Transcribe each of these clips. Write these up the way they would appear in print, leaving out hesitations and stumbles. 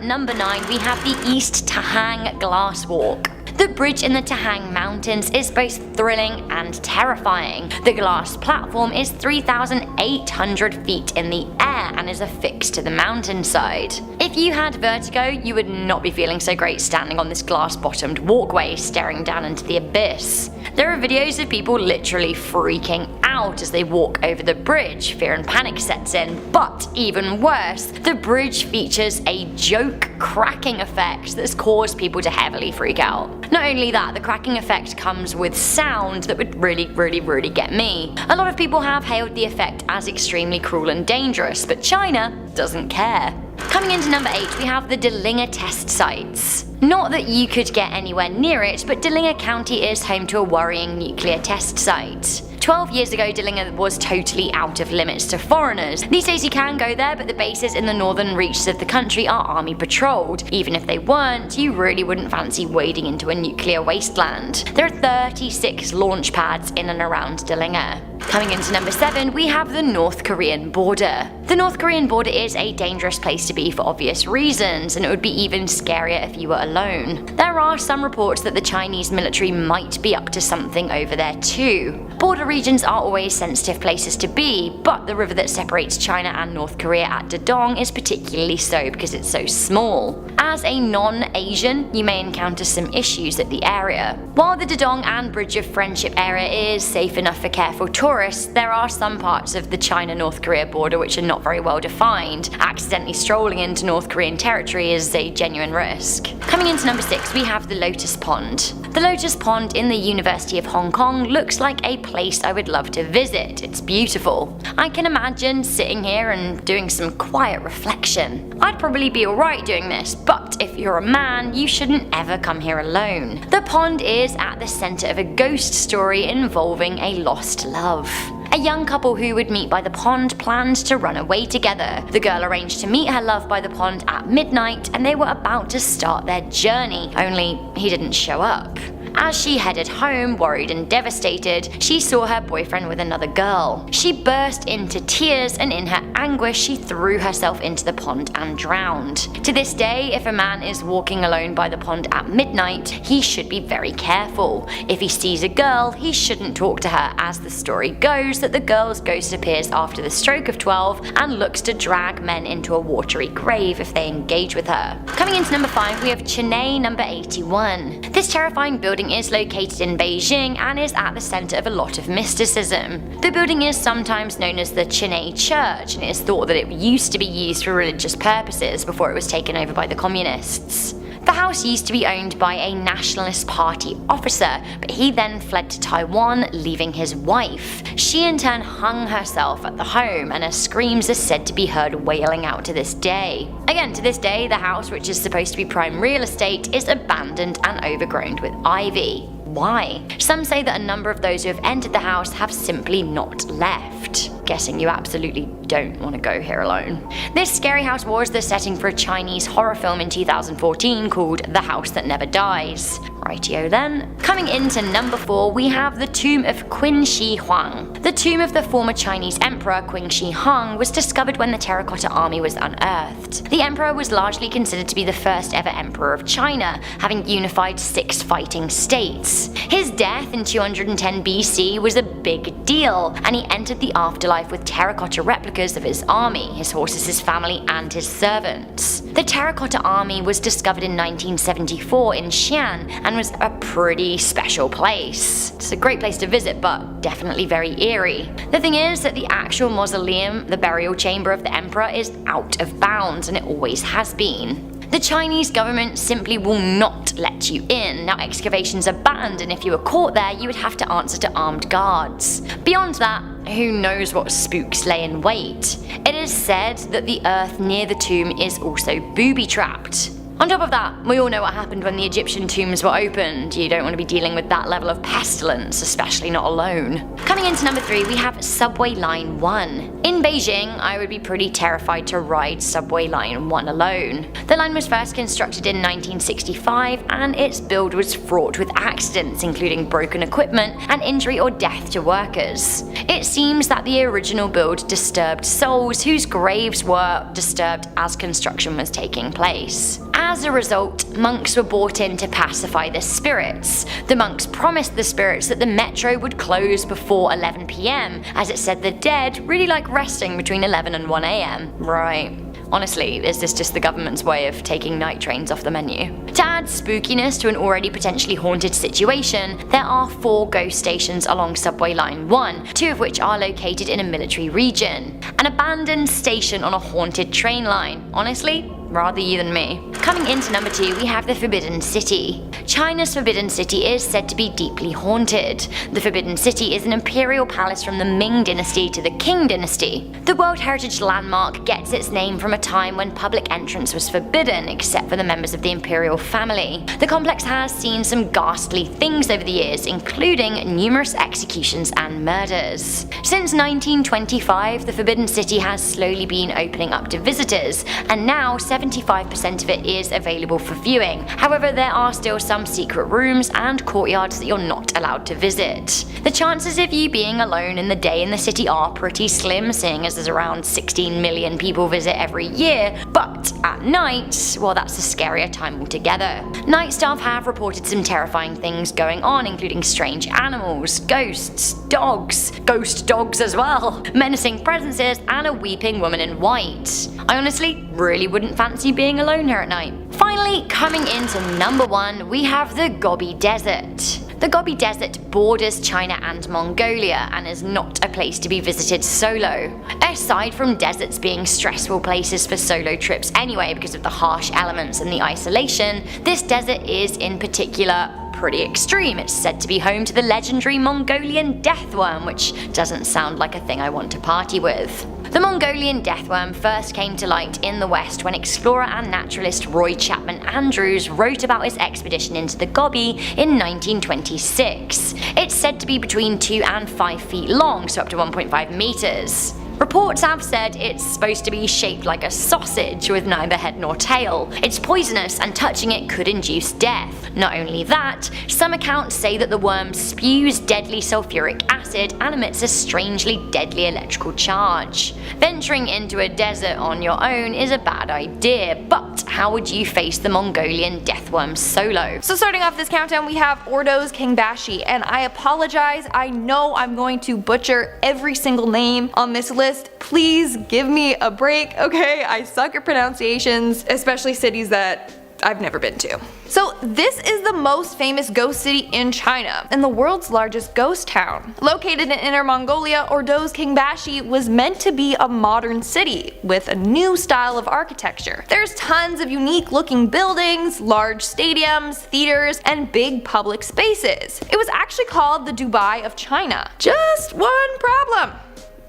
number 9 we have the East Taihang Glasswalk. The bridge in the Taihang Mountains is both thrilling and terrifying. The glass platform is 3,800 feet in the air and is affixed to the mountainside. If you had vertigo, you would not be feeling so great standing on this glass-bottomed walkway staring down into the abyss. There are videos of people literally freaking out as they walk over the bridge. Fear and panic sets in, but even worse, the bridge features a joke cracking effect that's caused people to heavily freak out. Not only that, the cracking effect comes with sound that would really get me. A lot of people have hailed the effect as extremely cruel and dangerous, but China doesn't care. Coming into number 8 we have the Delinga test sites. Not that you could get anywhere near it, but Delinga County is home to a worrying nuclear test site. 12 years ago, Delinga was totally out of limits to foreigners. These days you can go there, but the bases in the northern reaches of the country are army patrolled. Even if they weren't, you really wouldn't fancy wading into a nuclear wasteland. There are 36 launch pads in and around Delinga. Coming into number 7, we have the North Korean border. The North Korean border is a dangerous place to be for obvious reasons, and it would be even scarier if you were alone. There are some reports that the Chinese military might be up to something over there too. Border regions are always sensitive places to be, but the river that separates China and North Korea at Dedong is particularly so because it's so small. As a non-Asian, you may encounter some issues at the area. While the Dedong and Bridge of Friendship area is safe enough for careful tourists, there are some parts of the China-North Korea border which are not very well defined. Accidentally strolling into North Korean territory is a genuine risk. Coming into number 6, we have the Lotus Pond. The Lotus Pond in the University of Hong Kong looks like a place I would love to visit. It's beautiful. I can imagine sitting here and doing some quiet reflection. I'd probably be alright doing this, but if you're a man, you shouldn't ever come here alone. The pond is at the centre of a ghost story involving a lost love. A young couple who would meet by the pond planned to run away together. The girl arranged to meet her love by the pond at midnight, and they were about to start their journey, only he didn't show up. As she headed home, worried and devastated, she saw her boyfriend with another girl. She burst into tears, and in her anguish she threw herself into the pond and drowned. To this day, if a man is walking alone by the pond at midnight, he should be very careful. If he sees a girl, he shouldn't talk to her, as the story goes that the girl's ghost appears after the stroke of 12 and looks to drag men into a watery grave if they engage with her. Coming into number 5, we have Chennai number 81. This terrifying building is located in Beijing and is at the center of a lot of mysticism. The building is sometimes known as the Chennai Church, and it is thought that it used to be used for religious purposes before it was taken over by the communists. The house used to be owned by a Nationalist Party officer, but he then fled to Taiwan, leaving his wife. She in turn hung herself at the home, and her screams are said to be heard wailing out to this day. Again, to this day, the house, which is supposed to be prime real estate, is abandoned and overgrown with ivy. Why? Some say that a number of those who have entered the house have simply not left. Guessing you absolutely don't want to go here alone. This scary house was the setting for a Chinese horror film in 2014 called The House That Never Dies. Rightio then. Coming into number 4, we have the tomb of Qin Shi Huang. The tomb of the former Chinese emperor Qin Shi Huang was discovered when the Terracotta Army was unearthed. The emperor was largely considered to be the first ever emperor of China, having unified 6 fighting states. His death in 210 BC was a big deal, and he entered the afterlife with terracotta replicas of his army, his horses, his family, and his servants. The Terracotta Army was discovered in 1974 in Xi'an and was a pretty special place. It's a great place to visit, but definitely very eerie. The thing is that the actual mausoleum, the burial chamber of the emperor, is out of bounds, and it always has been. The Chinese government simply will not let you in. Now, excavations are banned, and if you were caught there, you would have to answer to armed guards. Beyond that, who knows what spooks lay in wait. It is said that the earth near the tomb is also booby-trapped. On top of that, we all know what happened when the Egyptian tombs were opened. You don't want to be dealing with that level of pestilence, especially not alone. Coming into number 3, we have Subway Line 1. In Beijing, I would be pretty terrified to ride Subway Line 1 alone. The line was first constructed in 1965, and its build was fraught with accidents, including broken equipment and injury or death to workers. It seems that the original build disturbed souls whose graves were disturbed as construction was taking place. As a result, monks were brought in to pacify the spirits. The monks promised the spirits that the metro would close before 11 PM, as it said the dead really like resting between 11 and 1 AM. Right. Honestly, is this just the government's way of taking night trains off the menu? To add spookiness to an already potentially haunted situation, there are 4 ghost stations along Subway Line 1, 2 of which are located in a military region. An abandoned station on a haunted train line. Honestly, rather you than me. Coming into number 2, we have the Forbidden City. China's Forbidden City is said to be deeply haunted. The Forbidden City is an imperial palace from the Ming dynasty to the Qing dynasty. The World Heritage Landmark gets its name from a time when public entrance was forbidden except for the members of the imperial family. The complex has seen some ghastly things over the years, including numerous executions and murders. Since 1925, the Forbidden City has slowly been opening up to visitors, and now 75% of it is available for viewing. However, there are still some secret rooms and courtyards that you're not allowed to visit. The chances of you being alone in the day in the city are pretty slim, seeing as there's around 16 million people visit every year, but at night, well, that's a scarier time altogether. Night staff have reported some terrifying things going on, including strange animals, ghosts, dogs, ghost dogs as well, menacing presences, and a weeping woman in white. I honestly really wouldn't fancy being alone here at night. Finally, coming into number 1, we have the Gobi Desert. The Gobi Desert borders China and Mongolia and is not a place to be visited solo. Aside from deserts being stressful places for solo trips anyway because of the harsh elements and the isolation, this desert is in particular pretty extreme. It's said to be home to the legendary Mongolian deathworm, which doesn't sound like a thing I want to party with. The Mongolian deathworm first came to light in the West when explorer and naturalist Roy Chapman Andrews wrote about his expedition into the Gobi in 1926. It's said to be between 2 and 5 feet long, so up to 1.5 meters. Reports have said it's supposed to be shaped like a sausage with neither head nor tail. It's poisonous and touching it could induce death. Not only that, some accounts say that the worm spews deadly sulfuric acid and emits a strangely deadly electrical charge. Venturing into a desert on your own is a bad idea, but how would you face the Mongolian deathworm solo? So starting off this countdown, we have Ordos Kangbashi, and I apologize, I know I'm going to butcher every single name on this list. Please give me a break, okay? I suck at pronunciations, especially cities that I've never been to. So this is the most famous ghost city in China and the world's largest ghost town. Located in Inner Mongolia, Ordos Kangbashi was meant to be a modern city with a new style of architecture. There's tons of unique looking buildings, large stadiums, theaters, and big public spaces. It was actually called the Dubai of China. Just one problem.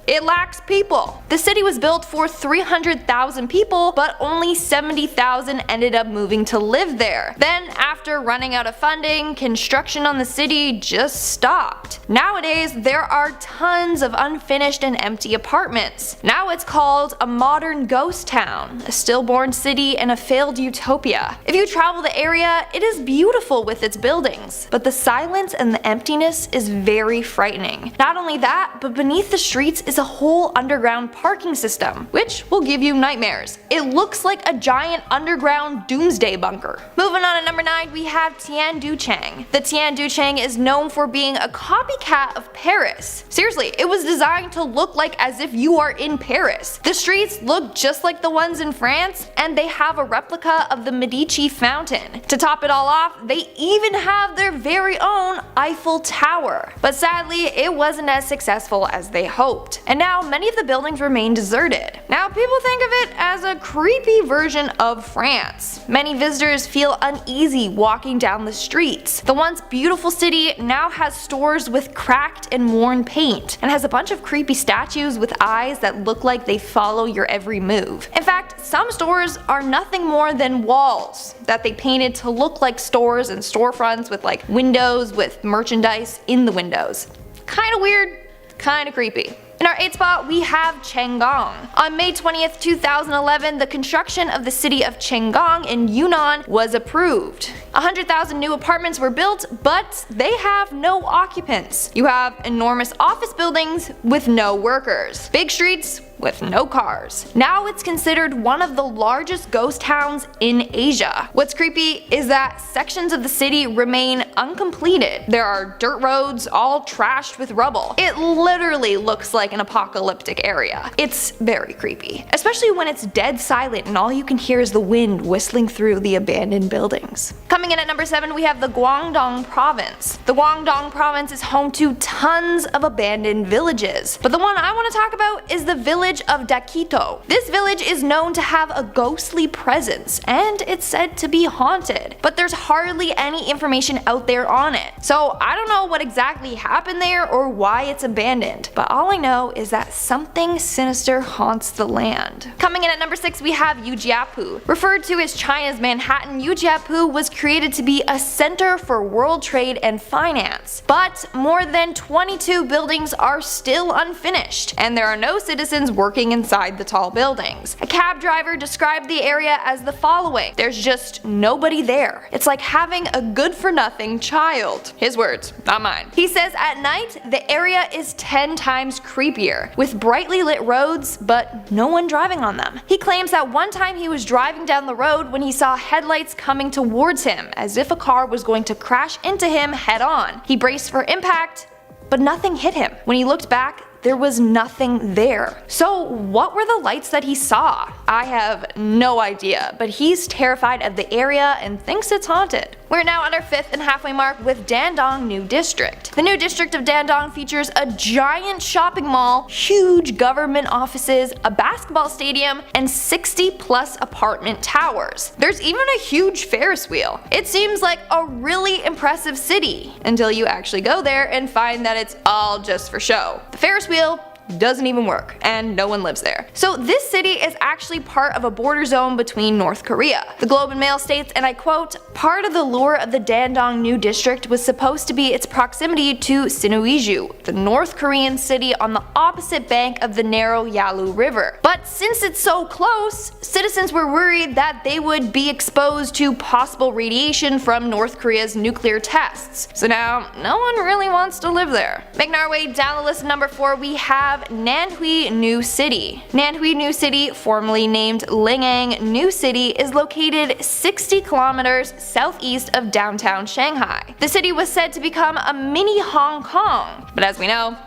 It lacks people. The city was built for 300,000 people, but only 70,000 ended up moving to live there. Then, after running out of funding, construction on the city just stopped. Nowadays, there are tons of unfinished and empty apartments. Now it's called a modern ghost town, a stillborn city and a failed utopia. If you travel the area, it is beautiful with its buildings, but the silence and the emptiness is very frightening. Not only that, but beneath the streets is a whole underground parking system, which will give you nightmares. It looks like a giant underground doomsday bunker. Moving on to number 9, we have Tianducheng. The Tianducheng is known for being a copycat of Paris. Seriously, it was designed to look like as if you are in Paris. The streets look just like the ones in France, and they have a replica of the Medici fountain. To top it all off, they even have their very own Eiffel Tower. But sadly, it wasn't as successful as they hoped. and now many of the buildings remain deserted. Now people think of it as a creepy version of France. Many visitors feel uneasy walking down the streets. The once beautiful city now has stores with cracked and worn paint, and has a bunch of creepy statues with eyes that look like they follow your every move. In fact, some stores are nothing more than walls that they painted to look like stores and storefronts with like windows with merchandise in the windows. Kinda weird, kinda creepy. In our 8th spot, we have Chang'an. On May 20th, 2011, the construction of the city of Chang'an in Yunnan was approved. 100,000 new apartments were built, but they have no occupants. You have enormous office buildings with no workers, big streets with no cars. Now it's considered one of the largest ghost towns in Asia. What's creepy is that sections of the city remain uncompleted. There are dirt roads all trashed with rubble. It literally looks like an apocalyptic area. It's very creepy, especially when it's dead silent and all you can hear is the wind whistling through the abandoned buildings. Coming in at number 7, we have the Guangdong province. The Guangdong province is home to tons of abandoned villages, but the one I want to talk about is the village of Dakito. This village is known to have a ghostly presence, and it's said to be haunted, but there's hardly any information out there on it. So I don't know what exactly happened there or why it's abandoned, but all I know is that something sinister haunts the land. Coming in at number 6, we have Ujiapu. Referred to as China's Manhattan, Ujiapu was created to be a center for world trade and finance, but more than 22 buildings are still unfinished, and there are no citizens working inside the tall buildings. A cab driver described the area as the following: there's just nobody there. It's like having a good-for-nothing child. His words, not mine. He says at night, the area is 10 times creepier, with brightly lit roads, but no one driving on them. He claims that one time he was driving down the road when he saw headlights coming towards him, as if a car was going to crash into him head on. He braced for impact, but nothing hit him. When he looked back, there was nothing there. So what were the lights that he saw? I have no idea, but he's terrified of the area and thinks it's haunted. We're now on our 5th and halfway mark with Dandong New District. The new district of Dandong features a giant shopping mall, huge government offices, a basketball stadium, and 60+ apartment towers. There's even a huge Ferris wheel. It seems like a really impressive city until you actually go there and find that it's all just for show. The Ferris wheel doesn't even work, and no one lives there. So this city is actually part of a border zone between North Korea. The Globe and Mail states, and I quote, "Part of the lure of the Dandong New District was supposed to be its proximity to Sinuiju, the North Korean city on the opposite bank of the narrow Yalu River. But since it's so close, citizens were worried that they would be exposed to possible radiation from North Korea's nuclear tests. So now, no one really wants to live there." Making our way down the list at number 4, we have Nanhui New City. Nanhui New City, formerly named Lingang New City, is located 60 kilometers southeast of downtown Shanghai. The city was said to become a mini Hong Kong, but as we know,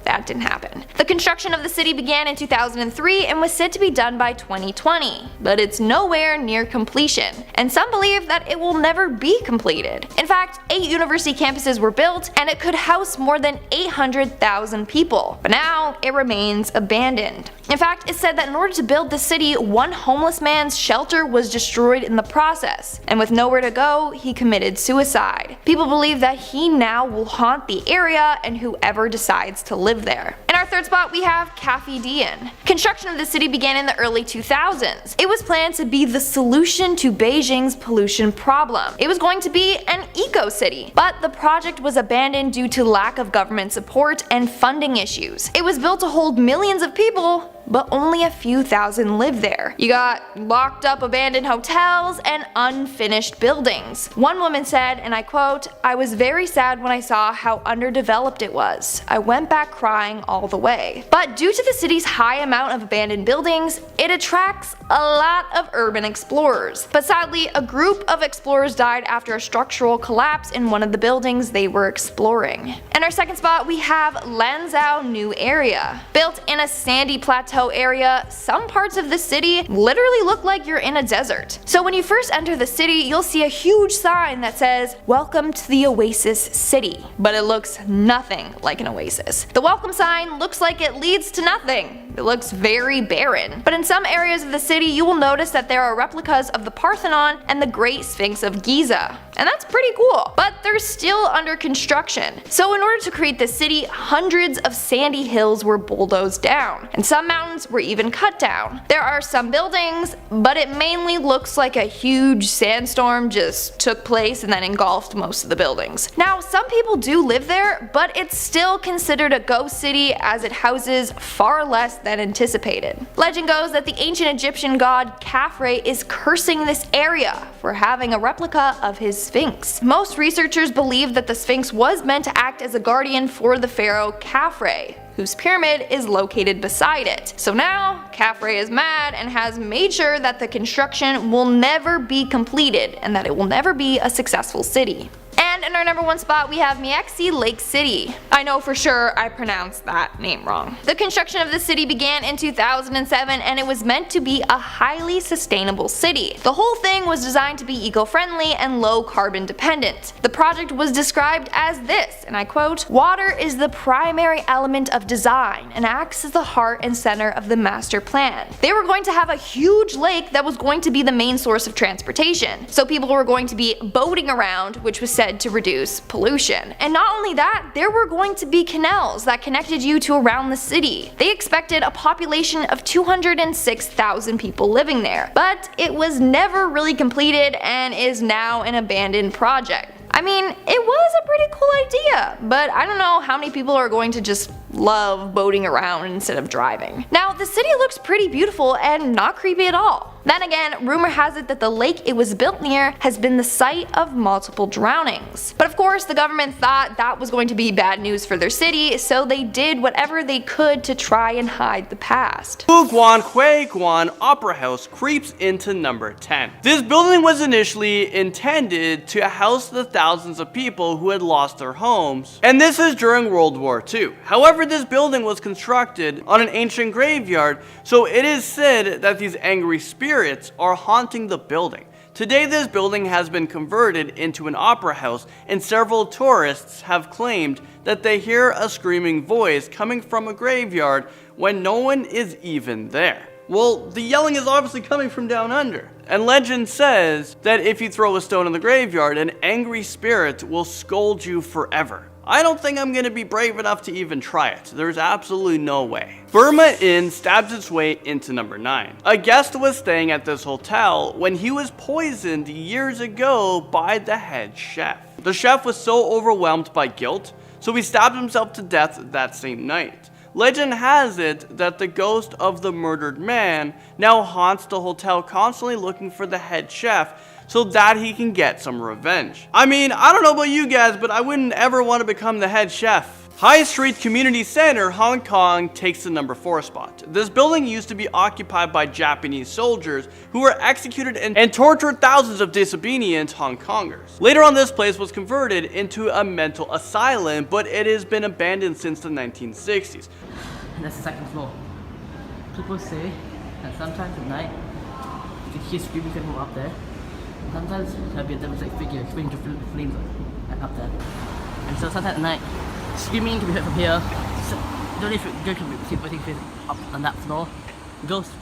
that didn't happen. The construction of the city began in 2003 and was said to be done by 2020, but it's nowhere near completion, and some believe that it will never be completed. In fact, 8 university campuses were built, and it could house more than 800,000 people, but now it remains abandoned. In fact, it's said that in order to build the city, one homeless man's shelter was destroyed in the process, and with nowhere to go, he committed suicide. People believe that he now will haunt the area and whoever decides to live there. In our 3rd spot, we have Caofeidian. Construction of the city began in the early 2000s. It was planned to be the solution to Beijing's pollution problem. It was going to be an eco-city, but the project was abandoned due to lack of government support and funding issues. It was built to hold millions of people, but only a few thousand live there. You got locked up abandoned hotels and unfinished buildings. One woman said, and I quote, "I was very sad when I saw how underdeveloped it was. I went back crying all the way." But due to the city's high amount of abandoned buildings, it attracts a lot of urban explorers. But sadly, a group of explorers died after a structural collapse in one of the buildings they were exploring. In our 2nd spot, we have Lanzhou New Area. Built in a sandy plateau area, some parts of the city literally look like you're in a desert. So when you first enter the city, you'll see a huge sign that says, "Welcome to the Oasis City," but it looks nothing like an oasis. The welcome sign and looks like it leads to nothing. It looks very barren. But in some areas of the city, you will notice that there are replicas of the Parthenon and the Great Sphinx of Giza. And that's pretty cool, but they're still under construction. So in order to create this city, hundreds of sandy hills were bulldozed down, and some mountains were even cut down. There are some buildings, but it mainly looks like a huge sandstorm just took place and then engulfed most of the buildings. Now, some people do live there, but it's still considered a ghost city as it houses far less than anticipated. Legend goes that the ancient Egyptian god Khafre is cursing this area for having a replica of his Sphinx. Most researchers believe that the Sphinx was meant to act as a guardian for the pharaoh Khafre, whose pyramid is located beside it. So now, Khafre is mad and has made sure that the construction will never be completed and that it will never be a successful city. And in our number 1 spot, we have Miexi Lake City. I know for sure I pronounced that name wrong. The construction of the city began in 2007 and it was meant to be a highly sustainable city. The whole thing was designed to be eco-friendly and low carbon dependent. The project was described as this, and I quote, "Water is the primary element of design and acts as the heart and center of the master plan." They were going to have a huge lake that was going to be the main source of transportation. So people were going to be boating around, which was said to reduce pollution. And not only that, there were going to be canals that connected you to around the city. They expected a population of 206,000 people living there, but it was never really completed and is now an abandoned project. I mean, it was a pretty cool idea, but I don't know how many people are going to just love boating around instead of driving. Now, the city looks pretty beautiful and not creepy at all. Then again, rumor has it that the lake it was built near has been the site of multiple drownings. But of course, the government thought that was going to be bad news for their city, so they did whatever they could to try and hide the past. Guan Hui Guan Opera House creeps into number 10. This building was initially intended to house the thousands of people who had lost their homes, and this is during World War II. However, this building was constructed on an ancient graveyard, so it is said that these angry spirits are haunting the building. Today, this building has been converted into an opera house, and several tourists have claimed that they hear a screaming voice coming from a graveyard when no one is even there. Well, the yelling is obviously coming from down under. And legend says that if you throw a stone in the graveyard, an angry spirit will scold you forever. I don't think I'm gonna be brave enough to even try it. There's absolutely no way. Burma Inn stabs its way into number 9. A guest was staying at this hotel when he was poisoned years ago by the head chef. The chef was so overwhelmed by guilt, so he stabbed himself to death that same night. Legend has it that the ghost of the murdered man now haunts the hotel, constantly looking for the head chef so that he can get some revenge. I mean, I don't know about you guys, but I wouldn't ever want to become the head chef. High Street Community Center, Hong Kong takes the number 4 spot. This building used to be occupied by Japanese soldiers who were executed and tortured thousands of disobedient Hong Kongers. Later on, this place was converted into a mental asylum, but it has been abandoned since the 1960s. That's the second floor. People say that sometimes at night you can hear screaming from up there. Sometimes there'll be a demonstrated figure swinging to flames up there. And so sometimes at night, screaming can be heard from here. So you don't need to go to putting face up on that floor. Ghosts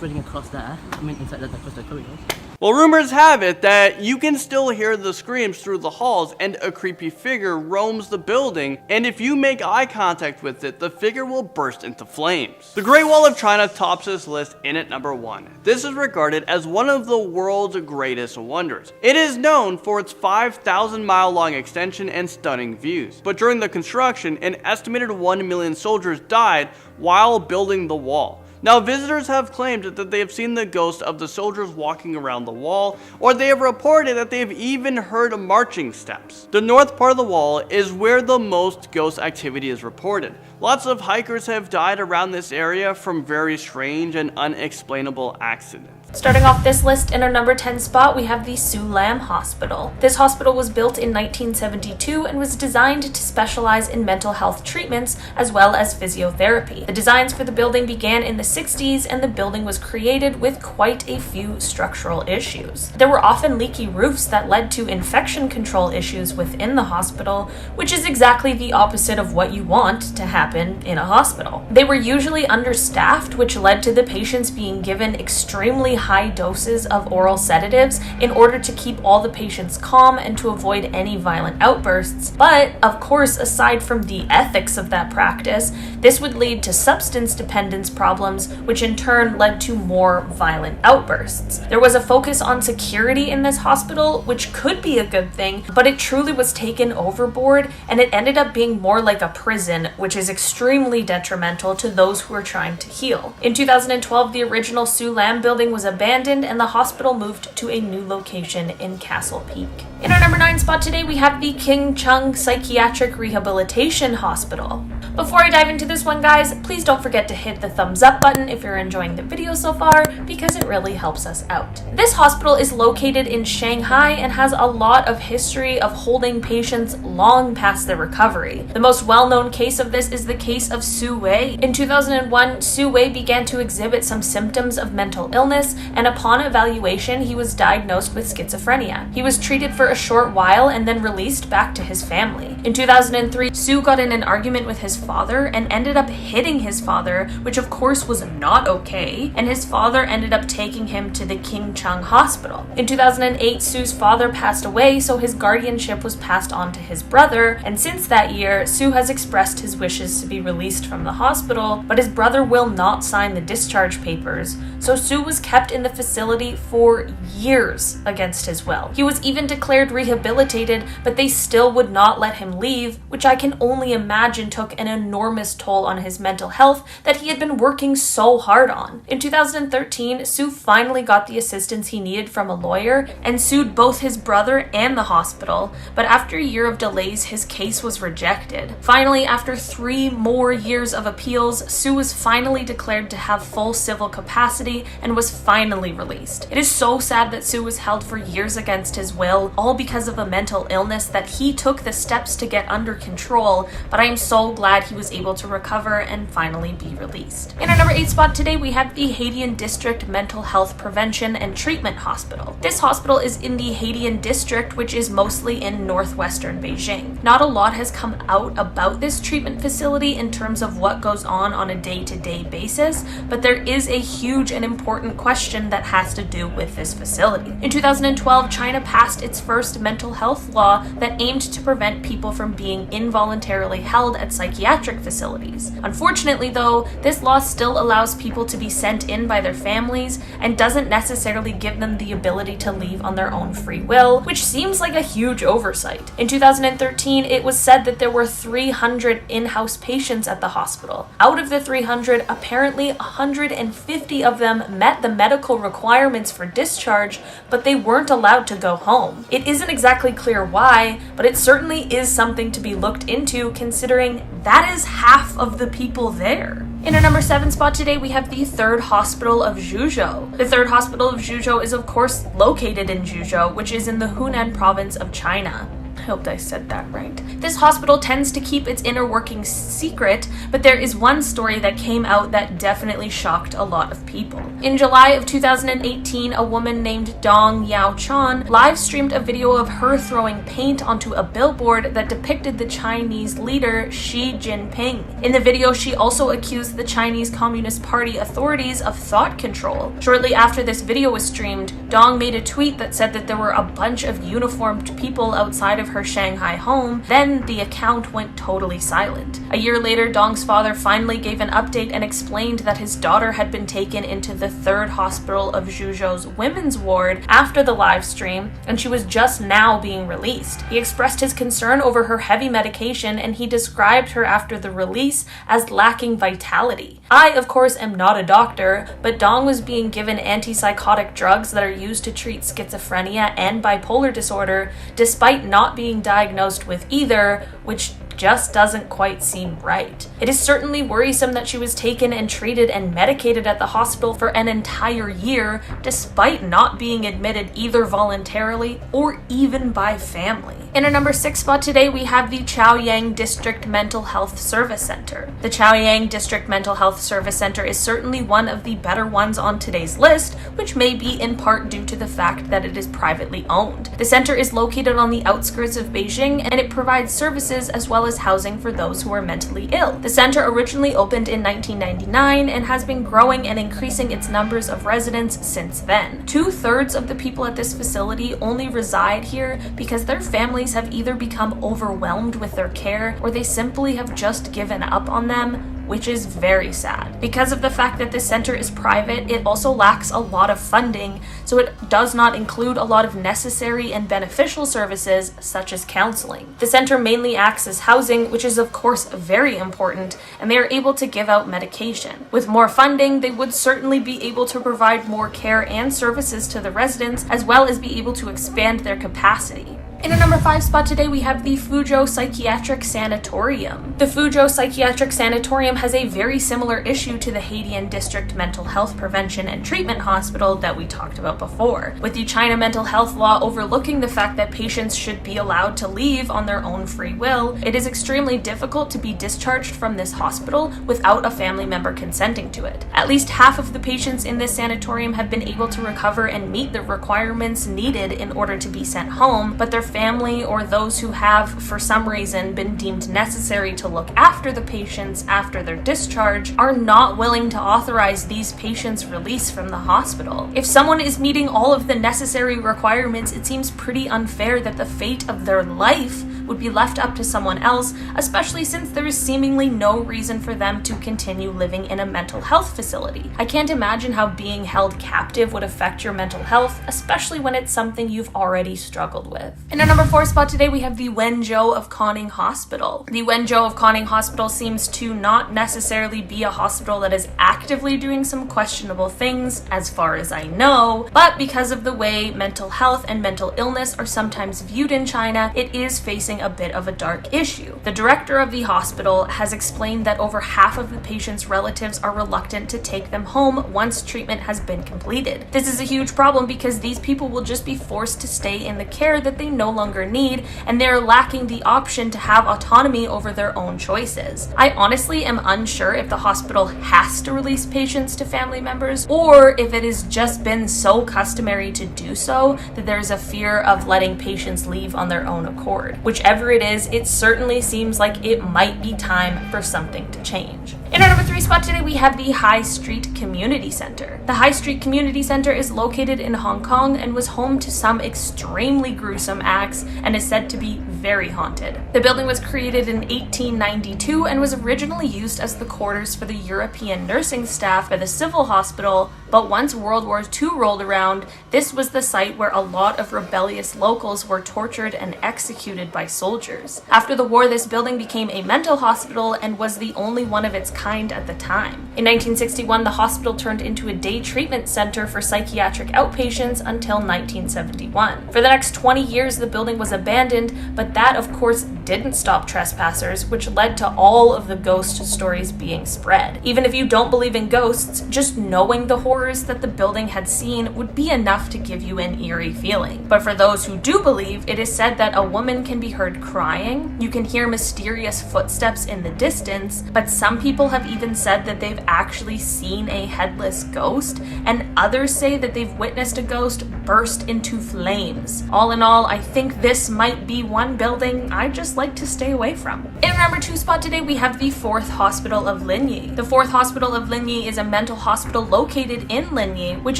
running across there. I mean inside across the corridors. Well, rumors have it that you can still hear the screams through the halls, and a creepy figure roams the building, and if you make eye contact with it, the figure will burst into flames. The Great Wall of China tops this list in at number 1. This is regarded as one of the world's greatest wonders. It is known for its 5,000-mile long extension and stunning views, but during the construction, an estimated 1 million soldiers died while building the wall. Now, visitors have claimed that they have seen the ghost of the soldiers walking around the wall, or they have reported that they have even heard marching steps. The north part of the wall is where the most ghost activity is reported. Lots of hikers have died around this area from very strange and unexplainable accidents. Starting off this list in our number 10 spot, we have the Su Lam Hospital. This hospital was built in 1972 and was designed to specialize in mental health treatments as well as physiotherapy. The designs for the building began in the 60s, and the building was created with quite a few structural issues. There were often leaky roofs that led to infection control issues within the hospital, which is exactly the opposite of what you want to happen in a hospital. They were usually understaffed, which led to the patients being given extremely high doses of oral sedatives in order to keep all the patients calm and to avoid any violent outbursts. But, of course, aside from the ethics of that practice, this would lead to substance dependence problems, which in turn led to more violent outbursts. There was a focus on security in this hospital, which could be a good thing, but it truly was taken overboard, and it ended up being more like a prison, which is extremely detrimental to those who are trying to heal. In 2012, the original Su Lam building was abandoned and the hospital moved to a new location in Castle Peak. In our number 9 spot today, we have the King Chung Psychiatric Rehabilitation Hospital. Before I dive into this one, guys, please don't forget to hit the thumbs up button if you're enjoying the video so far, because it really helps us out. This hospital is located in Shanghai and has a lot of history of holding patients long past their recovery. The most well-known case of this is the case of Su Wei. In 2001, Su Wei began to exhibit some symptoms of mental illness, and upon evaluation, he was diagnosed with schizophrenia. He was treated for a short while and then released back to his family. In 2003, Su got in an argument with his father and ended up hitting his father, which of course was not okay, and his father ended up taking him to the King Chung Hospital. In 2008, Su's father passed away, so his guardianship was passed on to his brother, and since that year, Su has expressed his wishes to be released from the hospital, but his brother will not sign the discharge papers, so Su was kept in the facility for years against his will. He was even declared rehabilitated, but they still would not let him leave, which I can only imagine took an enormous toll on his mental health that he had been working so hard on. In 2013, Su finally got the assistance he needed from a lawyer and sued both his brother and the hospital, but after a year of delays, his case was rejected. Finally, after 3 more years of appeals, Su was finally declared to have full civil capacity and was finally released. It is so sad that Su was held for years against his will, all because of a mental illness that he took the steps to get under control, but I am so glad he was able to recover and finally be released. In our number 8 spot today, we have the Haidian District Mental Health Prevention and Treatment Hospital. This hospital is in the Haidian District, which is mostly in northwestern Beijing. Not a lot has come out about this treatment facility in terms of what goes on a day-to-day basis, but there is a huge and important question that has to do with this facility. In 2012, China passed its first mental health law that aimed to prevent people from being involuntarily held at psychiatric facilities. Unfortunately, though, this law still allows people to be sent in by their families and doesn't necessarily give them the ability to leave on their own free will, which seems like a huge oversight. In 2013, it was said that there were 300 in-house patients at the hospital. Out of the 300, apparently 150 of them met the medical requirements for discharge, but they weren't allowed to go home. It isn't exactly clear why, but it certainly is something to be looked into, considering that is half of the people there. In our number 7 spot today, we have the Third Hospital of Zhuzhou. The Third Hospital of Zhuzhou is of course located in Zhuzhou, which is in the Hunan province of China. I hope I said that right. This hospital tends to keep its inner workings secret, but there is one story that came out that definitely shocked a lot of people. In July of 2018, a woman named Dong Yao Chan live streamed a video of her throwing paint onto a billboard that depicted the Chinese leader Xi Jinping. In the video, she also accused the Chinese Communist Party authorities of thought control. Shortly after this video was streamed, Dong made a tweet that said that there were a bunch of uniformed people outside of her Shanghai home. Then the account went totally silent. A year later, Dong's father finally gave an update and explained that his daughter had been taken into the Third Hospital of Zhuzhou's women's ward after the live stream, and she was just now being released. He expressed his concern over her heavy medication, and he described her after the release as lacking vitality. I, of course, am not a doctor, but Dong was being given antipsychotic drugs that are used to treat schizophrenia and bipolar disorder, despite not being diagnosed with either, which just doesn't quite seem right. It is certainly worrisome that she was taken and treated and medicated at the hospital for an entire year, despite not being admitted either voluntarily or even by family. In our number 6 spot today, we have the Chaoyang District Mental Health Service Center. The Chaoyang District Mental Health Service Center is certainly one of the better ones on today's list, which may be in part due to the fact that it is privately owned. The center is located on the outskirts of Beijing, and it provides services as well as housing for those who are mentally ill. The center originally opened in 1999 and has been growing and increasing its numbers of residents since then. 2/3 of the people at this facility only reside here because their families have either become overwhelmed with their care or they simply have just given up on them, which is very sad. Because of the fact that this center is private, it also lacks a lot of funding, so it does not include a lot of necessary and beneficial services such as counseling. The center mainly acts as housing, which is of course very important, and they are able to give out medication. With more funding, they would certainly be able to provide more care and services to the residents, as well as be able to expand their capacity. In our number 5 spot today, we have the Fuzhou Psychiatric Sanatorium. The Fuzhou Psychiatric Sanatorium has a very similar issue to the Haidian District Mental Health Prevention and Treatment Hospital that we talked about before. With the China mental health law overlooking the fact that patients should be allowed to leave on their own free will, it is extremely difficult to be discharged from this hospital without a family member consenting to it. At least half of the patients in this sanatorium have been able to recover and meet the requirements needed in order to be sent home, but their family or those who have, for some reason, been deemed necessary to look after the patients after their discharge are not willing to authorize these patients' release from the hospital. If someone is meeting all of the necessary requirements, it seems pretty unfair that the fate of their life would be left up to someone else, especially since there is seemingly no reason for them to continue living in a mental health facility. I can't imagine how being held captive would affect your mental health, especially when it's something you've already struggled with. In our number 4 spot today, we have the Wenzhou of Conning Hospital. The Wenzhou of Conning Hospital seems to not necessarily be a hospital that is actively doing some questionable things, as far as I know, but because of the way mental health and mental illness are sometimes viewed in China, it is facing a bit of a dark issue. The director of the hospital has explained that over half of the patients' relatives are reluctant to take them home once treatment has been completed. This is a huge problem because these people will just be forced to stay in the care that they no longer need, and they're lacking the option to have autonomy over their own choices. I honestly am unsure if the hospital has to release patients to family members, or if it has just been so customary to do so that there's a fear of letting patients leave on their own accord. Whichever it is, it certainly seems like it might be time for something to change. In our number 3 spot today, we have the High Street Community Center. The High Street Community Center is located in Hong Kong and was home to some extremely gruesome acts and is said to be very haunted. The building was created in 1892 and was originally used as the quarters for the European nursing staff for the civil hospital, but once World War II rolled around, this was the site where a lot of rebellious locals were tortured and executed by soldiers. After the war, this building became a mental hospital and was the only one of its kind at the time. In 1961, the hospital turned into a day treatment center for psychiatric outpatients until 1971. For the next 20 years, the building was abandoned, but that of course didn't stop trespassers, which led to all of the ghost stories being spread. Even if you don't believe in ghosts, just knowing the horrors that the building had seen would be enough to give you an eerie feeling. But for those who do believe, it is said that a woman can be heard crying, you can hear mysterious footsteps in the distance, but some people have even said that they've actually seen a headless ghost, and others say that they've witnessed a ghost burst into flames. All in all, I think this might be one building I'd just like to stay away from. In our number 2 spot today, we have the 4th Hospital of Linyi. The 4th Hospital of Linyi is a mental hospital located in Linyi, which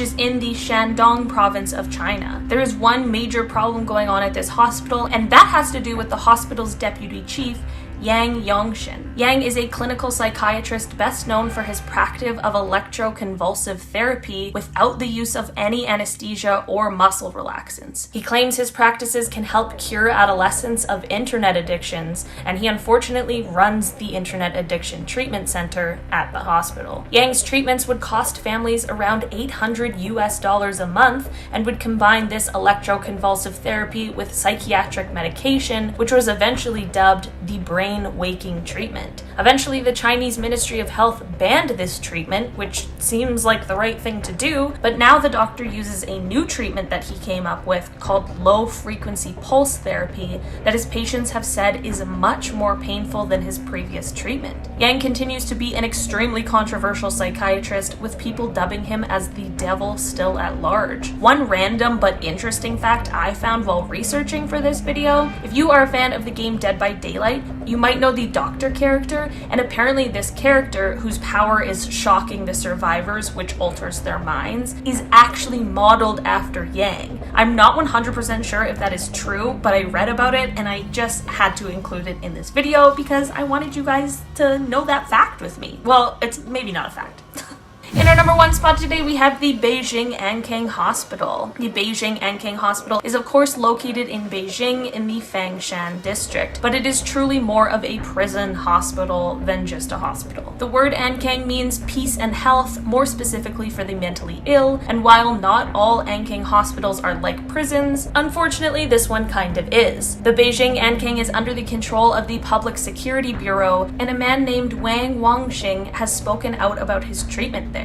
is in the Shandong province of China. There is one major problem going on at this hospital, and that has to do with the hospital's deputy chief, Yang Yongshin. Yang is a clinical psychiatrist best known for his practice of electroconvulsive therapy without the use of any anesthesia or muscle relaxants. He claims his practices can help cure adolescents of internet addictions, and he unfortunately runs the Internet Addiction Treatment Center at the hospital. Yang's treatments would cost families around $800 a month and would combine this electroconvulsive therapy with psychiatric medication, which was eventually dubbed the brain brain-waking treatment. Eventually, the Chinese Ministry of Health banned this treatment, which seems like the right thing to do, but now the doctor uses a new treatment that he came up with called low-frequency pulse therapy that his patients have said is much more painful than his previous treatment. Yang continues to be an extremely controversial psychiatrist, with people dubbing him as the devil still at large. One random but interesting fact I found while researching for this video: if you are a fan of the game Dead by Daylight, you might know the doctor character, and apparently this character, whose power is shocking the survivors, which alters their minds, is actually modeled after Yang. I'm not 100% sure if that is true, but I read about it and I just had to include it in this video because I wanted you guys to know that fact with me. Well, it's maybe not a fact. In our number 1 spot today, we have the Beijing Ankang Hospital. The Beijing Ankang Hospital is of course located in Beijing in the Fangshan district, but it is truly more of a prison hospital than just a hospital. The word Ankang means peace and health, more specifically for the mentally ill, and while not all Ankang hospitals are like prisons, unfortunately this one kind of is. The Beijing Ankang is under the control of the Public Security Bureau, and a man named Wang Wangxing has spoken out about his treatment there.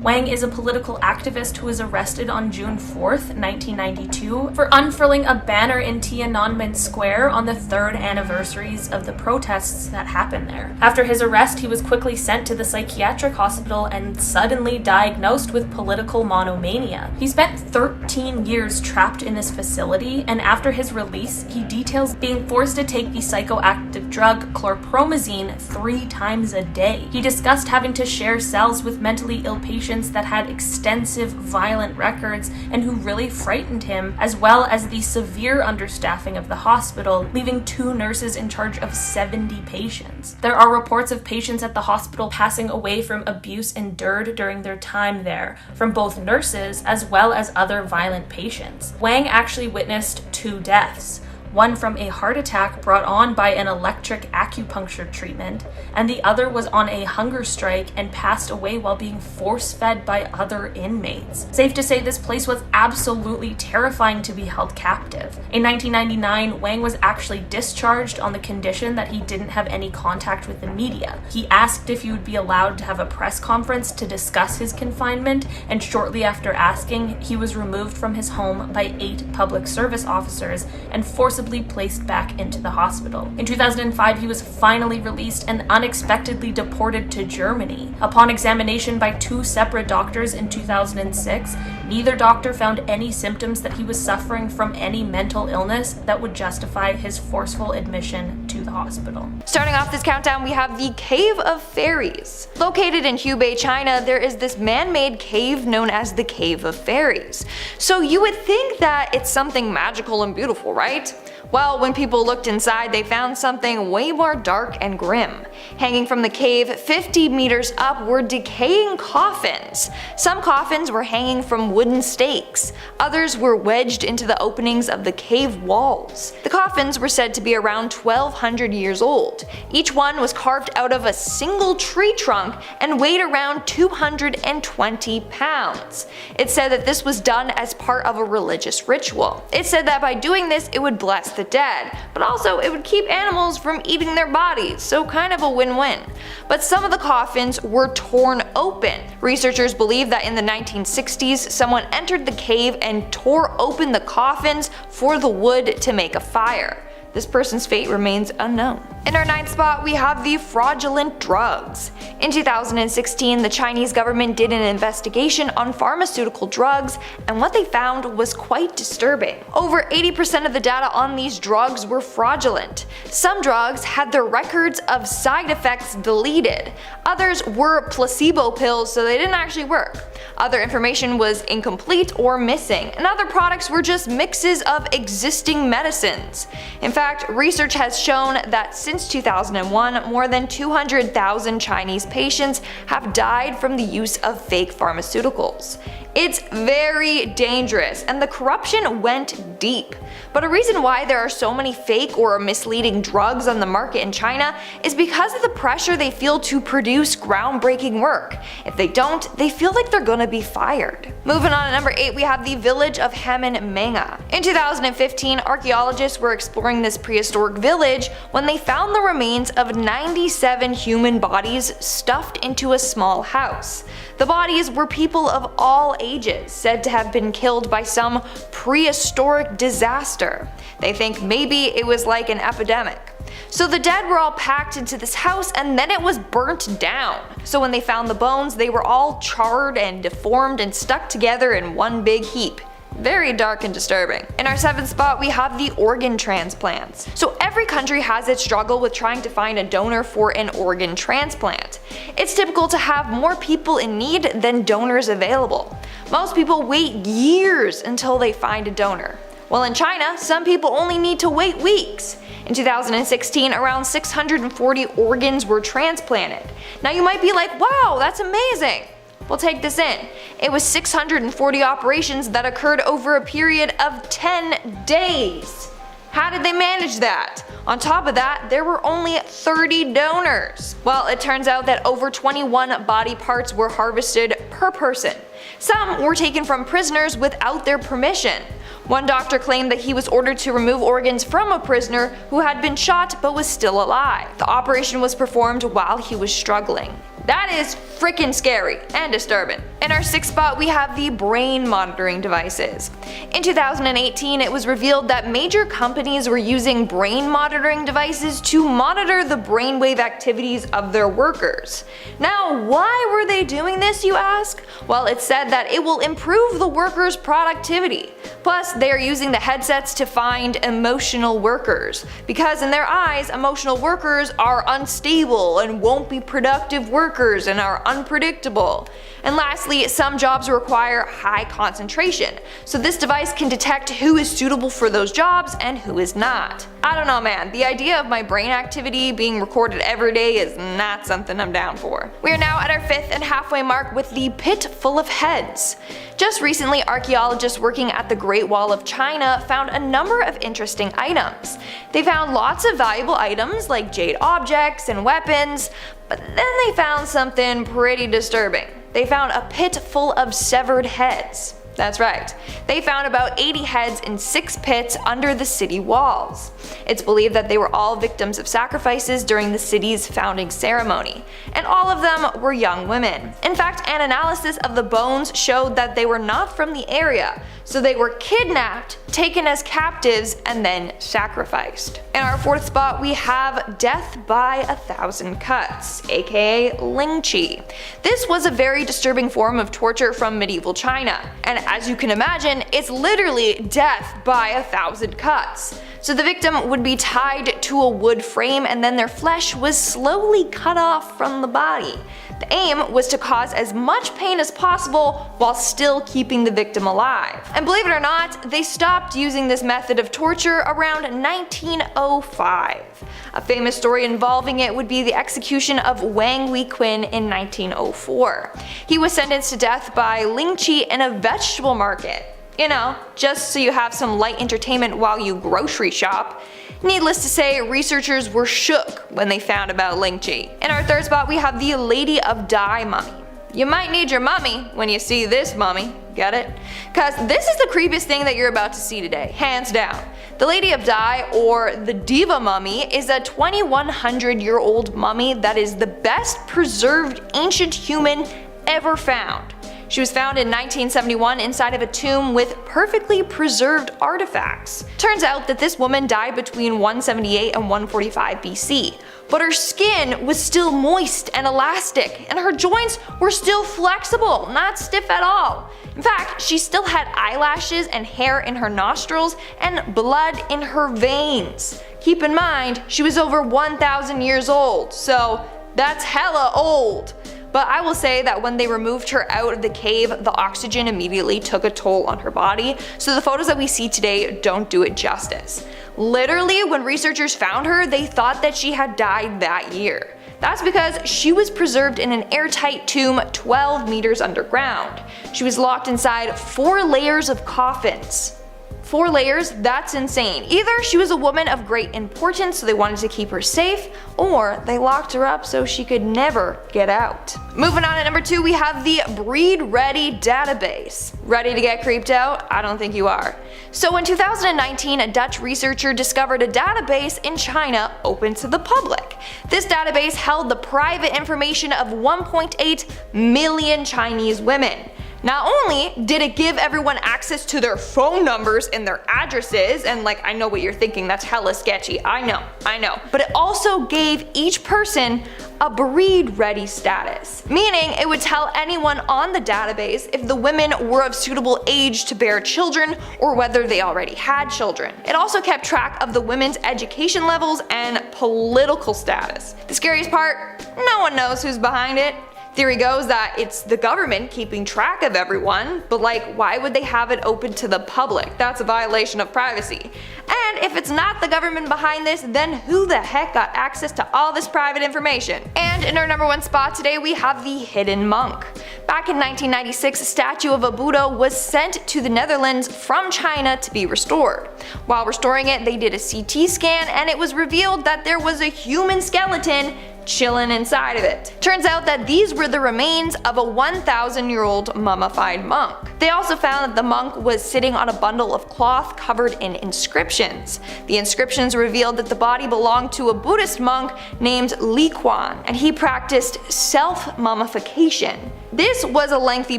Wang is a political activist who was arrested on June 4th, 1992 for unfurling a banner in Tiananmen Square on the 3rd anniversaries of the protests that happened there. After his arrest, he was quickly sent to the psychiatric hospital and suddenly diagnosed with political monomania. He spent 13 years trapped in this facility, and after his release, he details being forced to take the psychoactive drug chlorpromazine 3 times a day. He discussed having to share cells with mentally ill patients that had extensive violent records and who really frightened him, as well as the severe understaffing of the hospital, leaving 2 nurses in charge of 70 patients. There are reports of patients at the hospital passing away from abuse endured during their time there, from both nurses as well as other violent patients. Wang actually witnessed 2 deaths. One from a heart attack brought on by an electric acupuncture treatment, and the other was on a hunger strike and passed away while being force-fed by other inmates. Safe to say this place was absolutely terrifying to be held captive. In 1999, Wang was actually discharged on the condition that he didn't have any contact with the media. He asked if he would be allowed to have a press conference to discuss his confinement, and shortly after asking, he was removed from his home by 8 public service officers and forcibly placed back into the hospital. In 2005, he was finally released and unexpectedly deported to Germany. Upon examination by 2 separate doctors in 2006, neither doctor found any symptoms that he was suffering from any mental illness that would justify his forceful admission to the hospital. Starting off this countdown, we have the Cave of Fairies. Located in Hubei, China, there is this man-made cave known as the Cave of Fairies. So you would think that it's something magical and beautiful, right? Well, when people looked inside, they found something way more dark and grim. Hanging from the cave 50 meters up were decaying coffins. Some coffins were hanging from wooden stakes. Others were wedged into the openings of the cave walls. The coffins were said to be around 1200 years old. Each one was carved out of a single tree trunk and weighed around 220 pounds. It said that this was done as part of a religious ritual. It said that by doing this, it would bless the dead, but also it would keep animals from eating their bodies, so kind of a win-win. But some of the coffins were torn open. Researchers believe that in the 1960s, someone entered the cave and tore open the coffins for the wood to make a fire. This person's fate remains unknown. In our 9th spot, we have the fraudulent drugs. In 2016, the Chinese government did an investigation on pharmaceutical drugs, and what they found was quite disturbing. Over 80% of the data on these drugs were fraudulent. Some drugs had their records of side effects deleted. Others were placebo pills, so they didn't actually work. Other information was incomplete or missing, and other products were just mixes of existing medicines. In fact, research has shown that since 2001, more than 200,000 Chinese patients have died from the use of fake pharmaceuticals. It's very dangerous, and the corruption went deep. But a reason why there are so many fake or misleading drugs on the market in China is because of the pressure they feel to produce groundbreaking work. If they don't, they feel like they're gonna be fired. Moving on to number 8, we have the village of Hemen-Menga. In 2015, archaeologists were exploring this prehistoric village when they found the remains of 97 human bodies stuffed into a small house. The bodies were people of all ages, said to have been killed by some prehistoric disaster. They think maybe it was like an epidemic. So the dead were all packed into this house and then it was burnt down. So when they found the bones, they were all charred and deformed and stuck together in one big heap. Very dark and disturbing. In our 7th spot, we have the organ transplants. So every country has its struggle with trying to find a donor for an organ transplant. It's typical to have more people in need than donors available. Most people wait years until they find a donor. Well, in China, some people only need to wait weeks. In 2016, around 640 organs were transplanted. Now you might be like, wow, that's amazing. Well, take this in. It was 640 operations that occurred over a period of 10 days. How did they manage that? On top of that, there were only 30 donors. Well, it turns out that over 21 body parts were harvested per person. Some were taken from prisoners without their permission. One doctor claimed that he was ordered to remove organs from a prisoner who had been shot but was still alive. The operation was performed while he was struggling. That is freaking scary and disturbing. In our 6th spot, we have the brain monitoring devices. In 2018, it was revealed that major companies were using brain monitoring devices to monitor the brainwave activities of their workers. Now, why were they doing this, you ask? Well, it's said that it will improve the workers' productivity. Plus, they are using the headsets to find emotional workers, because in their eyes, emotional workers are unstable and won't be productive workers and are unpredictable. And lastly, some jobs require high concentration, so this device can detect who is suitable for those jobs and who is not. I don't know, man, the idea of my brain activity being recorded every day is not something I'm down for. We are now at our 5th and halfway mark with the pit full of heads. Just recently, archaeologists working at the Great Wall of China found a number of interesting items. They found lots of valuable items like jade objects and weapons, but then they found something pretty disturbing. They found a pit full of severed heads. That's right. They found about 80 heads in 6 pits under the city walls. It's believed that they were all victims of sacrifices during the city's founding ceremony, and all of them were young women. In fact, an analysis of the bones showed that they were not from the area, so they were kidnapped, taken as captives, and then sacrificed. In our 4th spot, we have death by 1,000 cuts, aka lingqi. This was a very disturbing form of torture from medieval China, and as you can imagine, it's literally death by 1,000 cuts. So the victim would be tied to a wood frame and then their flesh was slowly cut off from the body. The aim was to cause as much pain as possible while still keeping the victim alive. And believe it or not, they stopped using this method of torture around 1905. A famous story involving it would be the execution of Wang Wequin in 1904. He was sentenced to death by lingqi in a vegetable market. You know, just so you have some light entertainment while you grocery shop. Needless to say, researchers were shook when they found about lingqi. In our 3rd spot, we have the Lady of Dai mummy. You might need your mummy when you see this mummy, get it? Cause this is the creepiest thing that you're about to see today, hands down. The Lady of Dai, or the Diva mummy, is a 2100-year-old mummy that is the best preserved ancient human ever found. She was found in 1971 inside of a tomb with perfectly preserved artifacts. Turns out that this woman died between 178 and 145 BC, but her skin was still moist and elastic, and her joints were still flexible, not stiff at all. In fact, she still had eyelashes and hair in her nostrils and blood in her veins. Keep in mind, she was over 1,000 years old, so that's hella old. But I will say that when they removed her out of the cave, the oxygen immediately took a toll on her body, so the photos that we see today don't do it justice. Literally, when researchers found her, they thought that she had died that year. That's because she was preserved in an airtight tomb 12 meters underground. She was locked inside 4 layers of coffins. 4 layers? That's insane. Either she was a woman of great importance, so they wanted to keep her safe, or they locked her up so she could never get out. Moving on to number 2, we have the Breed Ready database. Ready to get creeped out? I don't think you are. So in 2019, a Dutch researcher discovered a database in China open to the public. This database held the private information of 1.8 million Chinese women. Not only did it give everyone access to their phone numbers and their addresses, and like, I know what you're thinking, that's hella sketchy, I know, but it also gave each person a breed ready status, meaning it would tell anyone on the database if the women were of suitable age to bear children or whether they already had children. It also kept track of the women's education levels and political status. The scariest part, no one knows who's behind it. Theory goes that it's the government keeping track of everyone, but like, why would they have it open to the public? That's a violation of privacy. And if it's not the government behind this, then who the heck got access to all this private information? And in our number 1 spot today, we have the hidden monk. Back in 1996, a statue of a Buddha was sent to the Netherlands from China to be restored. While restoring it, they did a CT scan and it was revealed that there was a human skeleton chilling inside of it. Turns out that these were the remains of a 1,000-year-old mummified monk. They also found that the monk was sitting on a bundle of cloth covered in inscriptions. The inscriptions revealed that the body belonged to a Buddhist monk named Li Quan, and he practiced self-mummification. This was a lengthy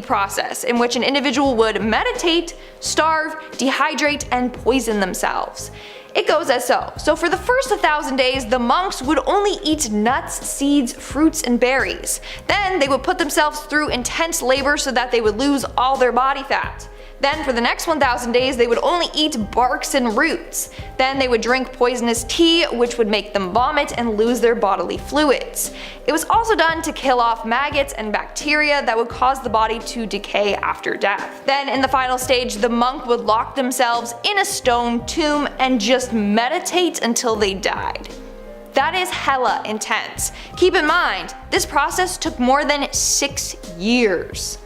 process in which an individual would meditate, starve, dehydrate, and poison themselves. It goes as so. So for the first 1,000 days, the monks would only eat nuts, seeds, fruits, and berries. Then they would put themselves through intense labor so that they would lose all their body fat. Then for the next 1,000 days, they would only eat barks and roots. Then they would drink poisonous tea, which would make them vomit and lose their bodily fluids. It was also done to kill off maggots and bacteria that would cause the body to decay after death. Then in the final stage, the monk would lock themselves in a stone tomb and just meditate until they died. That is hella intense. Keep in mind, this process took more than 6 years.